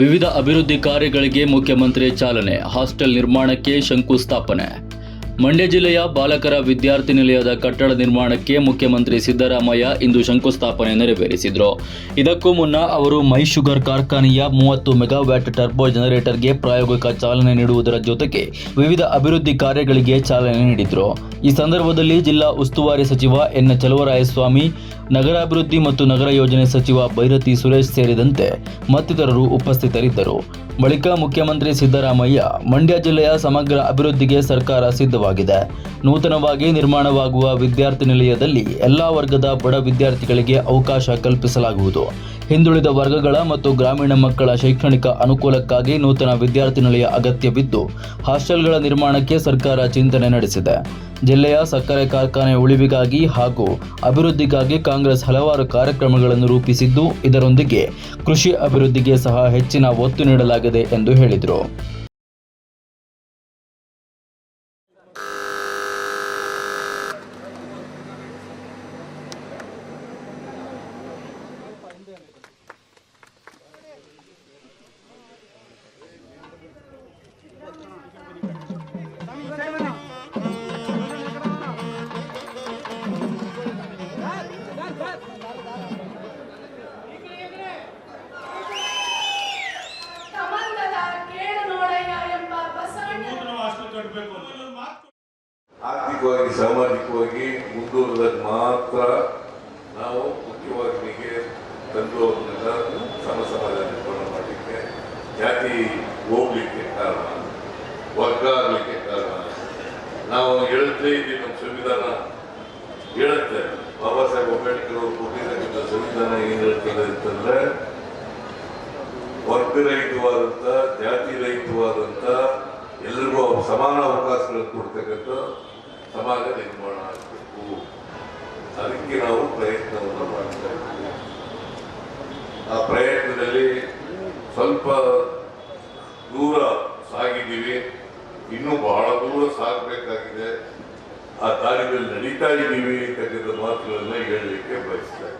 ವಿವಿಧ ಅಭಿವೃದ್ಧಿ ಕಾರ್ಯಗಳಿಗೆ ಮುಖ್ಯಮಂತ್ರಿ ಚಾಲನೆ, ಹಾಸ್ಟೆಲ್ ನಿರ್ಮಾಣಕ್ಕೆ ಶಂಕುಸ್ಥಾಪನೆ. ಮಂಡ್ಯ ಜಿಲ್ಲೆಯ ಬಾಲಕರ ವಿದ್ಯಾರ್ಥಿ ನಿಲಯದ ಕಟ್ಟಡ ನಿರ್ಮಾಣಕ್ಕೆ ಮುಖ್ಯಮಂತ್ರಿ ಸಿದ್ದರಾಮಯ್ಯ ಇಂದು ಶಂಕುಸ್ಥಾಪನೆ ನೆರವೇರಿಸಿದರು. ಇದಕ್ಕೂ ಮುನ್ನ ಅವರು ಮೈ ಶುಗರ್ ಕಾರ್ಖಾನೆಯ 30 ಮೆಗಾವ್ಯಾಟ್ ಟರ್ಬೋ ಜನರೇಟರ್ಗೆ ಪ್ರಾಯೋಗಿಕ ಚಾಲನೆ ನೀಡುವುದರ ಜೊತೆಗೆ ವಿವಿಧ ಅಭಿವೃದ್ಧಿ ಕಾರ್ಯಗಳಿಗೆ ಚಾಲನೆ ನೀಡಿದರು. ಈ ಸಂದರ್ಭದಲ್ಲಿ ಜಿಲ್ಲಾ ಉಸ್ತುವಾರಿ ಸಚಿವ ಎನ್. ಚಲುವರಾಯಸ್ವಾಮಿ, ನಗರಾಭಿವೃದ್ಧಿ ಮತ್ತು ನಗರ ಯೋಜನೆ ಸಚಿವ ಬೈರತಿ ಸುರೇಶ್ ಸೇರಿದಂತೆ ಮತ್ತಿತರರು ಉಪಸ್ಥಿತರಿದ್ದರು. ಬಳಿಕ ಮುಖ್ಯಮಂತ್ರಿ ಸಿದ್ದರಾಮಯ್ಯ, ಮಂಡ್ಯ ಜಿಲ್ಲೆಯ ಸಮಗ್ರ ಅಭಿವೃದ್ಧಿಗೆ ಸರ್ಕಾರ ಸಿದ್ಧವಾಗಿದೆ. ನೂತನವಾಗಿ ನಿರ್ಮಾಣವಾಗುವ ವಿದ್ಯಾರ್ಥಿ ನಿಲಯದಲ್ಲಿ ಎಲ್ಲಾ ವರ್ಗದ ಬಡ ವಿದ್ಯಾರ್ಥಿಗಳಿಗೆ ಅವಕಾಶ ಕಲ್ಪಿಸಲಾಗುವುದು. ಹಿಂದುಳಿದ ವರ್ಗಗಳ ಮತ್ತು ಗ್ರಾಮೀಣ ಮಕ್ಕಳ ಶೈಕ್ಷಣಿಕ ಅನುಕೂಲಕ್ಕಾಗಿ ನೂತನ ವಿದ್ಯಾರ್ಥಿ ನಿಲಯ ಅಗತ್ಯವಿದ್ದು, ಹಾಸ್ಟೆಲ್ಗಳ ನಿರ್ಮಾಣಕ್ಕೆ ಸರ್ಕಾರ ಚಿಂತನೆ ನಡೆಸಿದೆ. ಜಿಲ್ಲೆಯ ಸಕ್ಕರೆ ಕಾರ್ಖಾನೆ ಉಳಿವಿಗಾಗಿ ಹಾಗೂ ಅಭಿವೃದ್ಧಿಗಾಗಿ ಕಾಂಗ್ರೆಸ್ ಹಲವಾರು ಕಾರ್ಯಕ್ರಮಗಳನ್ನು ರೂಪಿಸಿದ್ದು, ಇದರೊಂದಿಗೆ ಕೃಷಿ ಅಭಿವೃದ್ಧಿಗೆ ಸಹ ಹೆಚ್ಚಿನ ಒತ್ತು ನೀಡಲಾಗಿದೆ ಎಂದು ಹೇಳಿದರು. ಆರ್ಥಿಕವಾಗಿ ಸಾಮಾಜಿಕವಾಗಿ ಮುಂದುವರೆದಾಗ ಮಾತ್ರ ನಾವು ಮುಖ್ಯವಾಗಿ ತಂದು ಅವ್ರನ್ನೆಲ್ಲ ಸಮಾಜ ನಿರ್ಮಾಣ ಮಾಡಲಿಕ್ಕೆ, ಜಾತಿ ಹೋಗ್ಲಿಕ್ಕೆ ಕಾರಣ, ವರ್ಗ ಆಗಲಿಕ್ಕೆ ಕಾರಣ. ನಾವು ಹೇಳುತ್ತಲೇ ಇದ್ದೀವಿ, ನಮ್ಮ ಸಂವಿಧಾನ ಹೇಳುತ್ತೆ, ಬಾಬಾ ಸಾಹೇಬ್ ಅಂಬೇಡ್ಕರ್ ಅವರು ಕೊಟ್ಟಿರ್ತಕ್ಕಂಥ ಸಂವಿಧಾನ ಏನು ಹೇಳ್ತಾರೆ ಅಂತಂದ್ರೆ, ವರ್ಗರಹಿತವಾದಂಥ, ಜಾತಿ ರಹಿತವಾದಂಥ, ಎಲ್ರಿಗೂ ಸಮಾನ ಅವಕಾಶಗಳನ್ನು ಕೊಡ್ತಕ್ಕಂಥ ಸಮಾಜ ನಿರ್ಮಾಣ ಆಗಬೇಕು. ಅದಕ್ಕೆ ನಾವು ಪ್ರಯತ್ನವನ್ನು ಮಾಡ್ತಾ ಇದ್ದೀವಿ. ಆ ಪ್ರಯತ್ನದಲ್ಲಿ ಸ್ವಲ್ಪ ದೂರ ಸಾಗಿದ್ದೀವಿ, ಇನ್ನೂ ಬಹಳ ದೂರ ಸಾಗಬೇಕಾಗಿದೆ. ಆ ದಾರಿಯಲ್ಲಿ ನಡೀತಾ ಇದ್ದೀವಿ ಅಂತಕ್ಕಂಥ ಮಾತುಗಳನ್ನ ಹೇಳಲಿಕ್ಕೆ ಬಯಸ್ತಾರೆ.